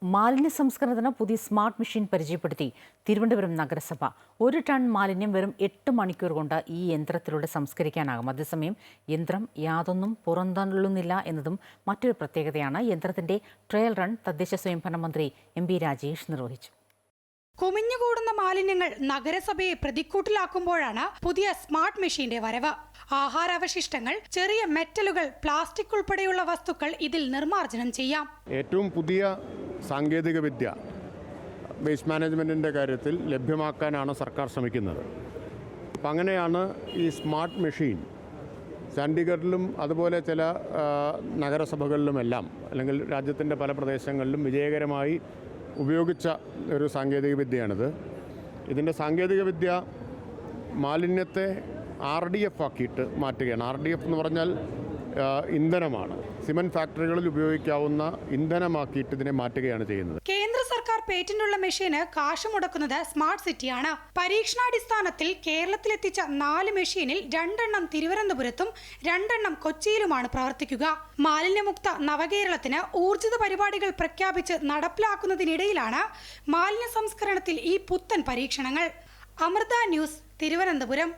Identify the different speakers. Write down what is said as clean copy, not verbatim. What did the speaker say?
Speaker 1: മാലിന്യ സംസ്കരണത്തിന് പുതിയ smart machine പരിചയപ്പെടുത്തി തിരുവനന്തപുരം നഗരസഭ. 1 ടൺ മാലിന്യം വെറും 8 മണിക്കൂർ കൊണ്ട് ഈ യന്ത്രത്തിലൂടെ സംസ്കരിക്കാനാകും. അതേസമയം യന്ത്രം യാതൊന്നും പുറന്തള്ളുന്നില്ല എന്നതും മറ്റൊരു പ്രത്യേകതയാണ്. യന്ത്രത്തിന്റെ ട്രയൽ റൺ തദ്ദേശ സ്വയംഭരണ മന്ത്രി MP രാജേഷ് നിർവഹിച്ചു.
Speaker 2: കുമിഞ്ഞുകൂടുന്ന മാലിന്യങ്ങൾ നഗരസഭയെ പ്രതിക്കൂട്ടിലാക്കുമ്പോഴാണ് പുതിയ സ്മാർട്ട് മെഷീന്റെ വരവ്. ആഹാരാവശിഷ്ടങ്ങൾ, ചെറിയ മെറ്റലുകൾ, പ്ലാസ്റ്റിക് ഉൾപ്പെടെയുള്ള വസ്തുക്കൾ ഇതിൽ നിർമ്മാർജ്ജനം ചെയ്യാം.
Speaker 3: ഏറ്റവും പുതിയ സാങ്കേതിക വിദ്യ വേസ്റ്റ് മാനേജ്മെൻറ്റിൻ്റെ കാര്യത്തിൽ ലഭ്യമാക്കാനാണ് സർക്കാർ ശ്രമിക്കുന്നത്. അപ്പം അങ്ങനെയാണ് ഈ സ്മാർട്ട് മെഷീൻ ചണ്ഡീഗഡിലും അതുപോലെ ചില നഗരസഭകളിലുമെല്ലാം അല്ലെങ്കിൽ രാജ്യത്തിൻ്റെ പല പ്രദേശങ്ങളിലും വിജയകരമായി ഉപയോഗിച്ച ഒരു സാങ്കേതിക വിദ്യയാണിത്. ഇതിൻ്റെ സാങ്കേതിക വിദ്യ മാലിന്യത്തെ RDF ആക്കിയിട്ട് മാറ്റുകയാണ്. RDF എന്ന് പറഞ്ഞാൽ ഇന്ധനമാണ്. സിമന്റ് ഫാക്ടറികളിൽ ഉപയോഗിക്കാവുന്ന ഇന്ധനമാക്കിയിട്ട് ഇതിനെ മാറ്റുകയാണ് ചെയ്യുന്നത്.
Speaker 2: കേന്ദ്ര സർക്കാർ പേറ്റന്റുള്ള മെഷീന് കാശ് മുടക്കുന്നത് സ്മാർട്ട് സിറ്റിയാണ്. പരീക്ഷണാടിസ്ഥാനത്തിൽ കേരളത്തിലെത്തിച്ച 4 മെഷീനിൽ 2 എണ്ണം തിരുവനന്തപുരത്തും 2 എണ്ണം കൊച്ചിയിലുമാണ് പ്രവർത്തിക്കുക. മാലിന്യമുക്ത നവകേരളത്തിന് ഊർജിത പരിപാടികൾ പ്രഖ്യാപിച്ച് നടപ്പിലാക്കുന്നതിനിടയിലാണ് മാലിന്യ സംസ്കരണത്തിൽ ഈ പുത്തൻ പരീക്ഷണങ്ങൾ. അമൃത ന്യൂസ്, തിരുവനന്തപുരം.